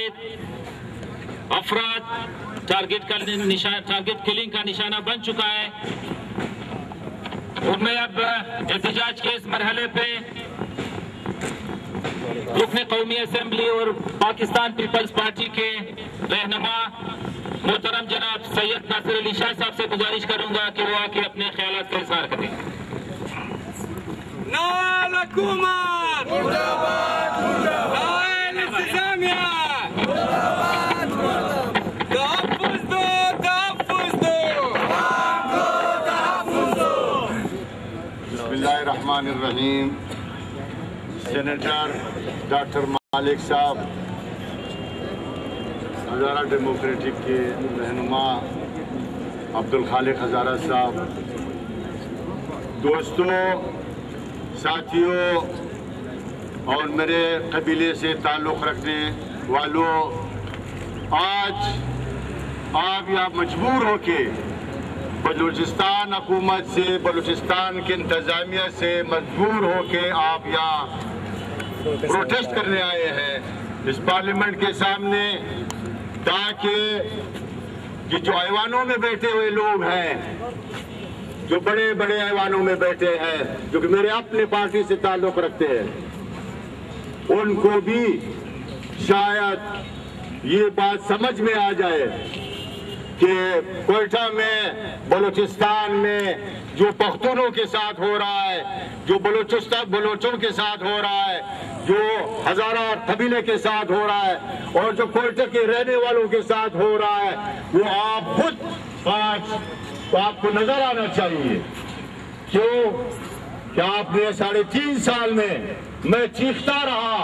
मुतआद्दिद अफराद target killing का निशाना बन चुका है। और मैं अब एहतजाज के इस मरहले पे रुकन कौमी असेंबली और पाकिस्तान पीपल्स पार्टी के रहनुमा मोहतरम जनाब सैयद नासिर अली शाह साहब से गुजारिश करूंगा कि वो आके अपने ख्यालात का इज़हार करें। नाल हुकूमत मुर्दाबाद, नाल इंतजामिया मुर्दाबाद, तहफ़्फ़ुज़ दो, तहफ़्फ़ुज़ दो, तहफ़्फ़ुज़ दो। बिस्मिल्लाहिर्रहमानिर्रहीम। सेनेटर डॉक्टर मालिक साहब, हज़ारा डेमोक्रेटिक के रहनुमा अब्दुल खालिक हज़ारा साहब, दोस्तों, साथियों और मेरे कबीले से ताल्लुक़ रखने वालों, आज आप यहाँ मजबूर होके बलूचिस्तान हुकूमत से, बलूचिस्तान के इंतज़ामिया से मजबूर होके आप यहाँ प्रोटेस्ट करने आए हैं इस पार्लियामेंट के सामने, ताकि कि जो ऐवानों में बैठे हुए लोग हैं, जो बड़े बड़े ऐवानों में बैठे हैं, जो कि मेरे अपने पार्टी से ताल्लुक़ रखते हैं, उनको भी शायद ये बात समझ में आ जाए कि कोयटा में, बलूचिस्तान में जो पख्तूनों के साथ हो रहा है, जो बलोचों के साथ हो रहा है, जो हज़ारा कबीले के साथ हो रहा है और जो कोयटा के रहने वालों के साथ हो रहा है, वो आप खुद आज तो आपको नजर आना चाहिए। क्यों? क्या आपने 3.5 साल में मैं चीखता रहा,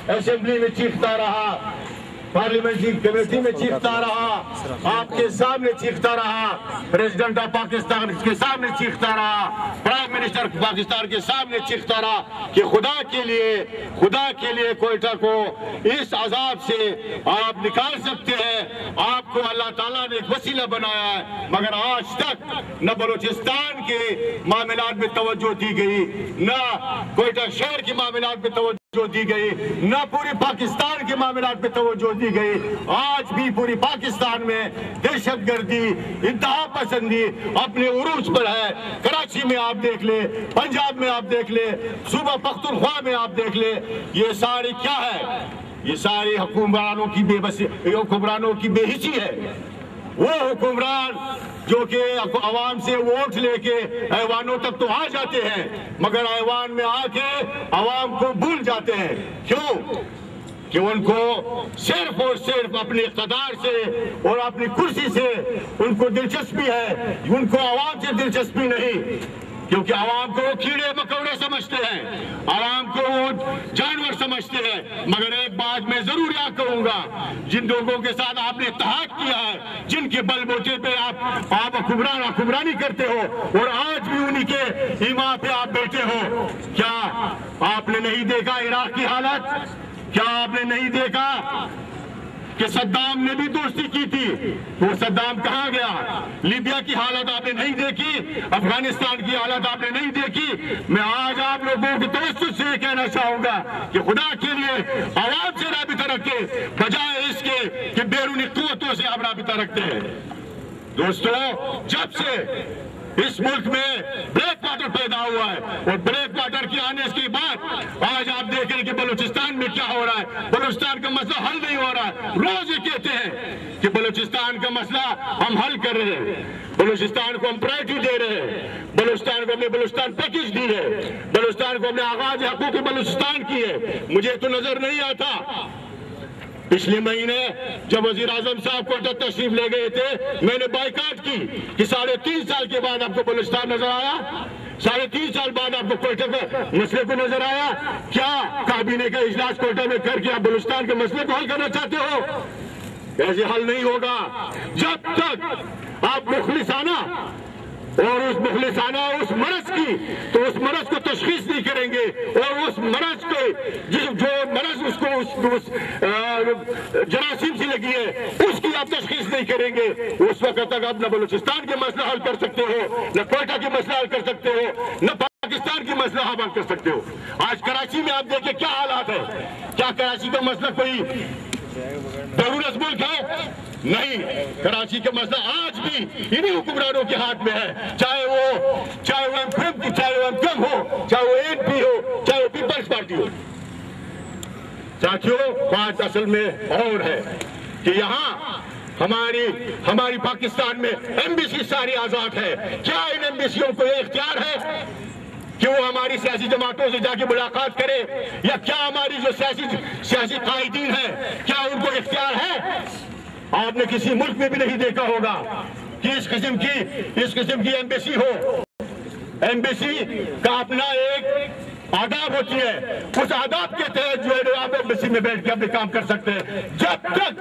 असेंबली में चीखता रहा, पार्लियामेंट्री कमेटी में चीखता रहा, आपके सामने चीखता रहा, प्रेसिडेंट ऑफ पाकिस्तान के सामने चीखता रहा, प्राइम मिनिस्टर पाकिस्तान के सामने चीखता रहा कि खुदा के लिए कोयटा को इस अजाब से आप निकाल सकते हैं। आपको अल्लाह ताला ने एक वसीला बनाया है, मगर आज तक न बलूचिस्तान के मामलात में तवज्जो दी गई, न कोयटा शहर के मामलात में तवज्जो दी गई, न पूरे पाकिस्तान के मामलात में तवज्जो दी गई। आज भी पूरी पाकिस्तान में दहशतगर्दी, इंतहा पसंदी अपने उरूज पर है। कराची में आप देख ले, पंजाब में आप देख ले, सूबा पख्तूनख्वा में आप देख ले, ये सारी क्या है? ये सारी हुक्मरानों की बेबसी, हुक्मरानों की बेहिसी है। वो हुक्मरान जो कि अवाम से वोट लेके ऐवानों तक तो आ जाते हैं, मगर ऐवान में आके अवाम को भूल जाते हैं। क्यों? कि उनको सिर्फ और सिर्फ अपने इक़्तिदार से और अपनी कुर्सी से उनको दिलचस्पी है, उनको अवाम से दिलचस्पी नहीं। क्योंकि आवाम को वो कीड़े मकोड़े समझते हैं, आवाम को वो जानवर समझते हैं। मगर एक बात मैं जरूर याद करूंगा, जिन लोगों के साथ आपने इत्तेहाद किया है, जिनके बलबूते पे आप हुक्मरानी करते हो और आज भी उन्हीं के ईमा पे आप बैठे हो, क्या आपने नहीं देखा इराक की हालत? क्या आपने नहीं देखा कि सद्दाम ने भी दोस्ती की थी? वो सद्दाम कहाँ गया? लीबिया की हालत आपने नहीं देखी, अफगानिस्तान की हालत आपने नहीं देखी। मैं आज आप लोगों के तवज्जुह से कहना चाहूंगा कि खुदा के लिए आवाम से राबिता रखे, बजाय इसके कि बैरूनी कुव्वतों से आप राबिता रखते हैं। दोस्तों, जब से इस मुल्क में ब्लैक वाटर पैदा हुआ है और ब्लैक वाटर के आने के बाद आज आप देख रहे हैं कि बलूचिस्तान में क्या हो रहा है। बलूचिस्तान का मसला हल नहीं हो रहा है। रोज ये कहते हैं कि बलूचिस्तान का मसला हम हल कर रहे हैं, बलूचिस्तान को हम प्रायोरिटी दे रहे हैं, बलूचिस्तान को हमने बलूचिस्तान पैकेज दी है, बलूचिस्तान को हमने आगाज हकूक़ बलूचिस्तान की है। मुझे तो नजर नहीं आता, पिछले महीने जब वजीर आजम साहब कोयटा तशरीफ ले गए थे, मैंने बाइकाट की कि 3.5 साल के बाद आपको बलूचिस्तान नजर आया, 3.5 साल बाद आपको कोयटा के मसले को नजर आया। क्या काबीने का इजलास कोयटा में करके आप बलूचिस्तान के मसले को हल करना चाहते हो? ऐसे हल नहीं होगा जब तक आप मुखलिसाना और उस मरज की, तो उस मरज को तशखीस नहीं करेंगे और उस मरज को जो मरज उसको उस जरासीम से लगी है उसकी आप तशखीस नहीं करेंगे, उस वक्त तक आप न बलूचिस्तान के मसला हल कर सकते हो, न कोयटा के मसला हल कर सकते हो, न पाकिस्तान की मसला हल कर सकते हो। आज कराची में आप देखिए क्या हालात है। क्या कराची का मसला कोई बैरून मुल्क है? नहीं, कराची का मसला आज भी इन्हीं हुक्मरानों के हाथ में है, चाहे वो एमपी, चाहे वो एमकम हो, चाहे वो एनपी हो, चाहे वो पीपल्स पार्टी हो। साथियों, बात असल में और है कि यहाँ हमारी पाकिस्तान में एम्बेसी सारी आजाद है। क्या इन एम्बेसियों को ये इख्तियार है कि वो हमारी सियासी जमातों से जाके मुलाकात करे, या क्या हमारी जो सियासी कायदीन है, क्या उनको इख्तियार है? आपने किसी मुल्क में भी नहीं देखा होगा कि इस किस्म की एम्बेसी हो। एम्बेसी का अपना एक आदाब होती है, उस आदाब के तहत जो है आप एम्बेसी में बैठ के अपने काम कर सकते हैं। जब तक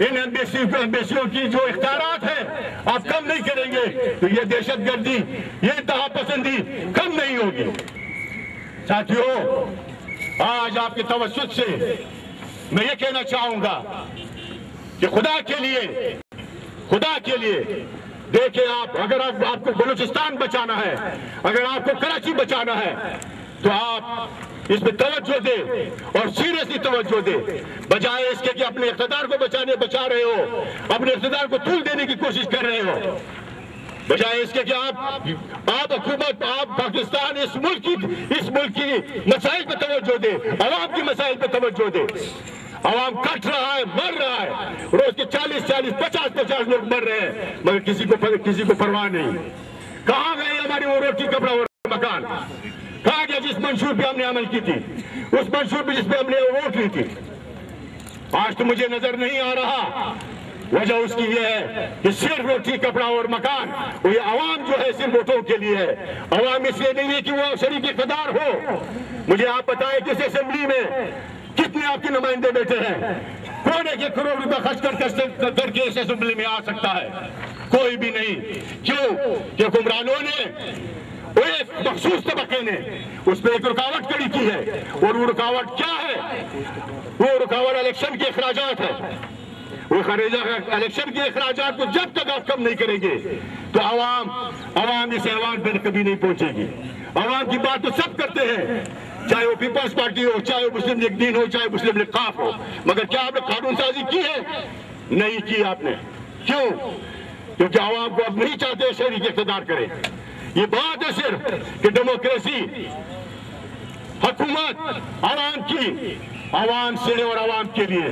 इन एम्बेसियों की जो इख्तियारात है आप कम नहीं करेंगे तो ये दहशतगर्दी, ये इंतहा पसंदी कम नहीं होगी। साथियों, आज आपके तवज्जुह से मैं ये कहना चाहूंगा कि खुदा के लिए देखें, आप अगर आपको बलूचिस्तान बचाना है, अगर आपको कराची बचाना है, तो आप इस पे तवज्जो दे और सीरियसली तवज्जो दे, बजाय इसके कि अपने इख्तिदार को बचा रहे हो, अपने इख्तिदार को तूल देने की कोशिश कर रहे हो, बजाय इसके कि आप हुकूमत, आप पाकिस्तान इस मुल्क की मसाइल पे तवज्जो दे, अवाम की मसाइल पे तवज्जो दे। अवाम कट रहा है, मर रहा है, रोज के 40, 50 लोग मर रहे हैं, मगर किसी को परवाह नहीं। कहाँ गए हमारी वो रोटी, कपड़ा और मकान? कहा गया जिस मंशूर पे हमने अमल की थी, उस मंशूर पे जिसपे हमने वोट ली थी? आज तो मुझे नजर नहीं आ रहा। वजह उसकी ये है कि सिर्फ रोटी, कपड़ा और मकान, ये आवाम जो है सिर्फ वोटों के लिए है। आवाम इसलिए नहीं है कि वो शरीक इक़्तिदार हो। मुझे आप बताएं किस असेंबली में कितने आपके नुमाइंदे बैठे हैं? कौन एक करोड़ रुपया खर्च करके इस असेंबली में आ सकता है? कोई भी नहीं। क्यों? कि हुक्मरानों ने, वो एक मखसूस तबके ने उस पर एक रुकावट खड़ी की है, और वो रुकावट क्या है? वो रुकावट इलेक्शन के अखराजात है। वो इलेक्शन के अखराजात को जब तक आप कम नहीं करेंगे तो आवाम इस ऐवान पर कभी नहीं पहुंचेगी। आवाम की बात तो सब करते हैं, चाहे वो पीपल्स पार्टी हो, चाहे वो मुस्लिम लीग दीन हो, चाहे मुस्लिम लीग काफ हो, मगर क्या आपने कानून साजी की है? नहीं की आपने। क्यों? क्योंकि आवाम को अब नहीं चाहते शरीक इक़्तिदार करे। ये बात है सिर्फ कि डेमोक्रेसी, हुकूमत आवाम की, आवाम से और आवाम के लिए।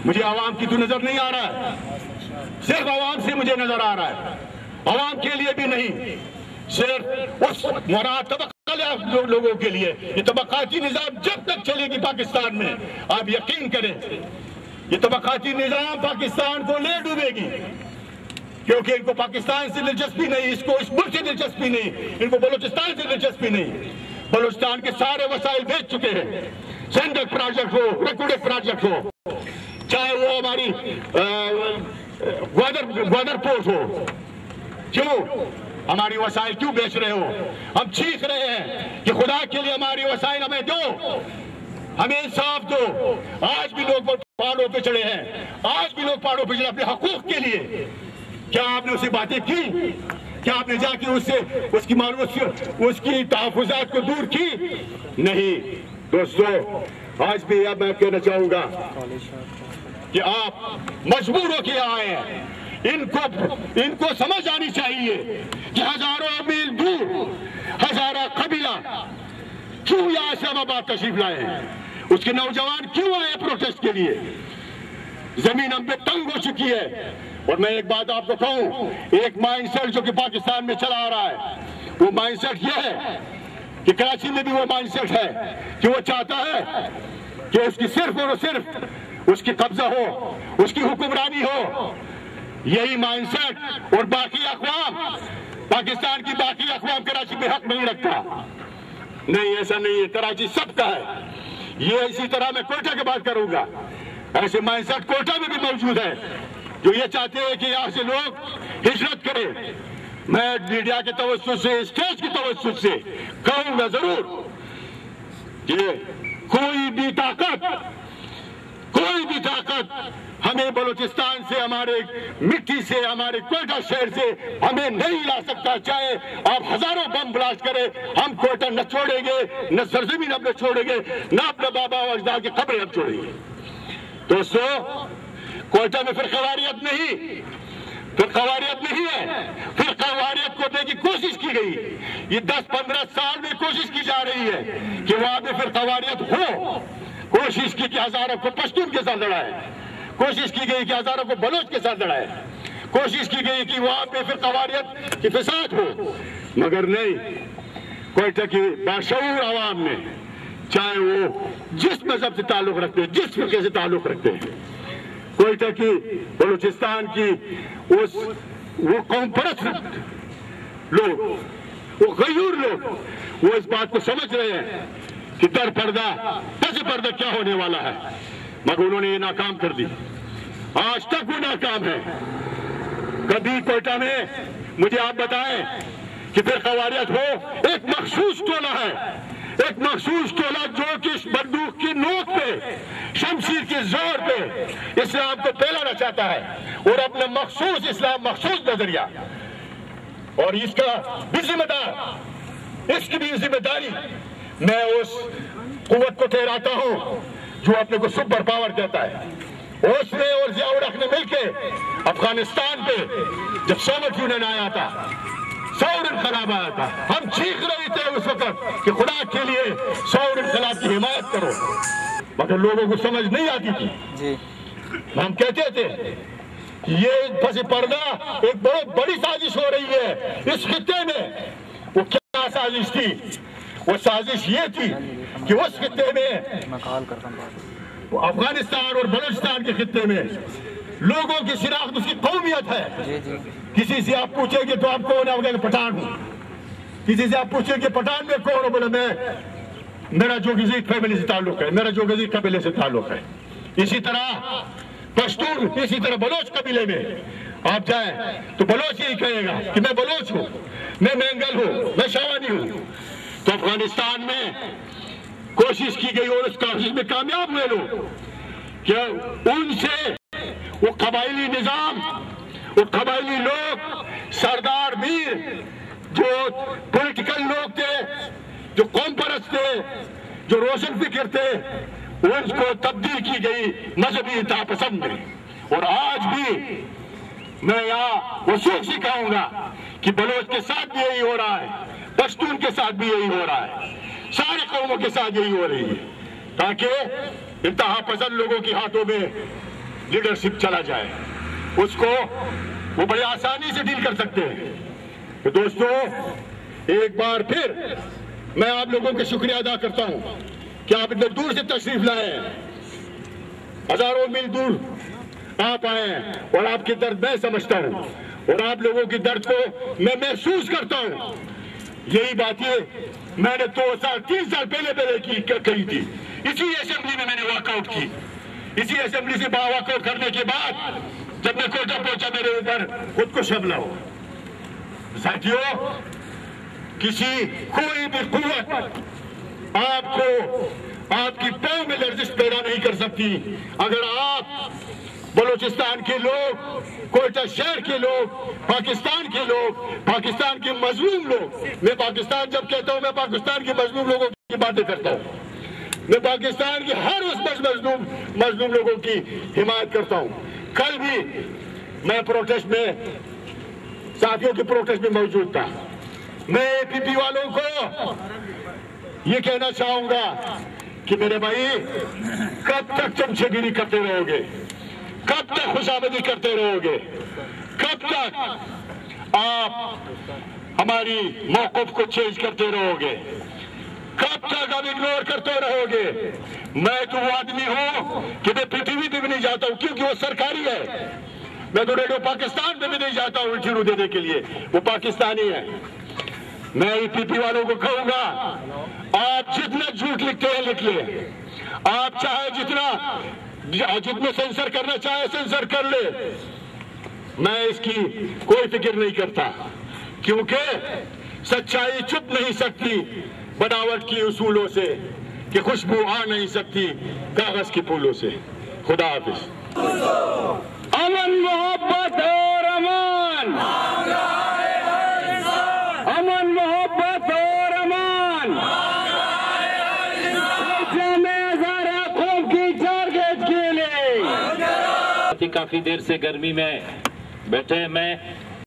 मुझे आवाम की तो नजर नहीं आ रहा है, सिर्फ आवाम से मुझे नजर आ रहा है। आवाम के लिए भी नहीं, सिर्फ उस मुराद लोगों के लिए। ये तबकाती निजाम जब तक चलेगी पाकिस्तान में, आप यकीन करें, ये तबकाती निजाम पाकिस्तान को ले डूबेगी। क्योंकि इनको पाकिस्तान से दिलचस्पी नहीं, इसको इस मुल्क से दिलचस्पी नहीं, इनको बलूचिस्तान से दिलचस्पी नहीं। बलूचिस्तान के सारे वसाइल बेच चुके हैं, सेंडक प्रोजेक्ट हो, रकुडेक प्रोजेक्ट हो, चाहे वो हमारी ग्वादर पोर्ट हो। क्यों हमारी वसाइल क्यों बेच रहे हो? हम चीख रहे हैं कि खुदा के लिए हमारी वसाइल हमें दो, हमें इंसाफ दो। आज भी लोग पहाड़ों पे चढ़े हैं, आज भी लोग पहाड़ों पे चढ़े अपने हकूक के लिए। क्या आपने उससे बातें की? क्या आपने जाके उसकी तहफ़्फ़ुज़ात को दूर की? नहीं। दोस्तों, आज भी अब मैं कहना चाहूंगा कि आप मजबूर होके आए हैं। इनको समझ आनी चाहिए कि हजारों मील दूर, हजारा कबीला क्यों यहाँ इस्लामाबाद तशरीफ लाए हैं? उसके नौजवान क्यों आए प्रोटेस्ट के लिए? जमीन हम पे तंग हो चुकी है। और मैं एक बात आपको कहूं, एक माइंडसेट जो कि पाकिस्तान में चला आ रहा है, वो माइंडसेट ये है कि कराची में भी वो माइंडसेट है कि वो चाहता है कि उसकी सिर्फ और सिर्फ उसकी कब्जा हो, उसकी हुक्मरानी हो। यही माइंडसेट और बाकी अक़वाम, पाकिस्तान की बाकी अक़वाम कराची में हक नहीं रखता। नहीं, ऐसा नहीं है, कराची सबका है। ये इसी तरह मैं कोयटा की बात करूंगा, ऐसे माइंडसेट कोयटा में भी मौजूद है जो ये चाहते हैं कि यहाँ से लोग हिजरत करें। मैं मीडिया के तवज्जुह से, स्टेज की तवज्जुह से कहूंगा जरूर कि कोई भी ताकत हमें बलूचिस्तान से, हमारे मिट्टी से, हमारे कोयटा शहर से हमें नहीं ला सकता। चाहे आप हजारों बम ब्लास्ट करें, हम कोयटा न छोड़ेंगे, न सरजमीन अपने छोड़ेंगे, न अपने बाबा और अजदाद की कब्रें हम छोड़ेंगे। دوستو کوئٹہ میں فرقواریت نہیں، فرقواریت نہیں ہے، فرقواریت کو دینے کی کوشش کی گئی. یہ 10-15 سال میں کوشش کی جا رہی ہے کہ وہاں پہ فرقواریت ہو. کوشش کی کہ ہزاروں کو پشتون کے ساتھ لڑائے، کوشش کی گئی کہ ہزاروں کو بلوچ کے ساتھ لڑائے، کوشش کی گئی کہ وہاں پہ فرقواریت کی فساد ہو، مگر نہیں. کوئٹہ کی باشعور عوام نے، چاہے وہ جس مذہب سے تعلق رکھتے ہیں، جس فرقے سے تعلق رکھتے ہیں، کوئٹہ کی، بلوچستان کی وہ قوم پرست لوگ، وہ غیور لوگ، وہ اس بات کو سمجھ رہے ہیں کہ در پردہ پس پردہ کیا ہونے والا ہے، مگر انہوں نے یہ ناکام کر دی. آج تک وہ ناکام ہے. کبھی کوئٹہ میں مجھے آپ بتائیں کہ فرقواریت ہو. ایک مخصوص ٹولہ ہے، ایک مخصوص ٹولہ جو کہ بندوق کی نوک پہ، شمشیر کے زور پہ اسلام کو پھیلانا چاہتا ہے، اور اپنا مخصوص اسلام، مخصوص نظریہ، اور اس کا بھی ذمہ دار، اس کی بھی ذمہ داری میں اس قوت کو ٹھہراتا ہوں جو اپنے کو سپر پاور کہتا ہے. اس نے اور ضیاء الحق نے مل کے افغانستان پہ جب سوویت یونین آیا تھا، ثور انقلاب آیا تھا، ہم چیخ رہے تھے اس وقت کہ خدا کے لیے ثور انقلاب کی حمایت کرو، مگر لوگوں کو سمجھ نہیں آتی تھی. ہم کہتے تھے کہ یہ پس پردہ ایک بہت بڑی سازش ہو رہی ہے اس خطے میں. وہ کیا سازش تھی؟ وہ سازش یہ تھی کہ اس خطے میں، افغانستان اور بلوچستان کے خطے میں، لوگوں کی شناخت اس کی قومیت ہے. کسی سے آپ پوچھیں گے تو آپ کون ہے؟ پٹھان ہوں. کسی سے آپ پوچھیں گے پٹھان میں کون ہو؟ بولے میں، میرا جوگزی فیملی سے تعلق ہے، میرا جوگزی قبیلے سے تعلق ہے. اسی طرح پشتون، اسی طرح بلوچ قبیلے میں آپ جائیں تو بلوچ یہی کہے گا کہ میں بلوچ ہوں، میں مینگل ہوں، میں شاوانی ہوں. تو افغانستان میں کوشش کی گئی اور اس کوشش میں کامیاب ہوئے لوگ کہ ان سے وہ قبائلی نظام، وہ قبائلی لوگ، سردار میر جو پولیٹیکل لوگ تھے، جو قوم پرست تھے، جو روشن فکر تھے، ان کو تبدیل کی گئی مذہبی انتہا پسند میں. اور آج بھی میں یہاں وثوق سے کہوں گا کہ بلوچ کے ساتھ بھی یہی ہو رہا ہے، پشتون کے ساتھ بھی یہی ہو رہا ہے، سارے قوموں کے ساتھ یہی ہو رہی ہے، تاکہ انتہا پسند لوگوں کے ہاتھوں میں لیڈرشپ چلا جائے. اس کو وہ بڑی آسانی سے ڈیل کر سکتے ہیں. تو دوستو، ایک بار پھر میں آپ لوگوں کا شکریہ ادا کرتا ہوں کہ آپ اتنے دور سے تشریف لائے ہیں، ہزاروں میل دور آپ آئے ہیں، اور آپ کی درد میں سمجھتا ہوں، اور آپ لوگوں کی درد کو میں محسوس کرتا ہوں. یہی بات میں نے 3 سال پہلے کہی تھی. اسی اسمبلی میں نے واک آؤٹ کی. اسی اسمبلی سے واک آؤٹ کرنے کے بعد جب میں کوئٹہ پہنچا، میرے اوپر خود کو حملہ ہو. ساتھیوں، کوئی بھی قوت آپ کو، آپ کی پاؤں میں لرزش پیدا نہیں کر سکتی اگر آپ بلوچستان کے لوگ، کوئٹہ شہر کے لوگ، پاکستان کے لوگ، پاکستان کے مظلوم لوگ. میں پاکستان جب کہتا ہوں، میں پاکستان کے مظلوم لوگوں کی باتیں کرتا ہوں. میں پاکستان کے ہر اس مظلوم لوگوں کی حمایت کرتا ہوں. کل بھی میں پروٹیسٹ میں، ساتھیوں کے پروٹیسٹ میں موجود تھا. میں اے پی پی والوں کو یہ کہنا چاہوں گا کہ میرے بھائی، کب تک چمچے گیری کرتے رہو گے؟ کب تک خوشامدی کرتے رہو گے؟ کب تک آپ ہماری موقف کو چینج کرتے رہو گے؟ کب تک آپ اگنور کرتے رہو گے؟ میں تو وہ آدمی ہوں کہ میں پی ٹی وی پہ بھی نہیں جاتا ہوں کیونکہ وہ سرکاری ہے. میں تو ریڈیو پاکستان پہ بھی نہیں جاتا ہوں انٹرویو دینے کے لیے، وہ پاکستانی ہے. میں ای پی پی والوں کو کہوں گا، آپ جتنا جھوٹ لکھتے ہیں لکھ لیں. آپ چاہے جتنا سینسر کرنا چاہے سینسر کر لے. میں اس کی کوئی فکر نہیں کرتا، کیونکہ سچائی چھپ نہیں سکتی بناوٹ کی اصولوں سے، کہ خوشبو آ نہیں سکتی کاغذ کے پھولوں سے. خدا حافظ. امن، محبت اور امان، امن، محبت اور امان. میں ہزارہ قوم کی ٹارگیٹ کے لیے साथी काफ़ी देर से गर्मी में बैठे हैं। मैं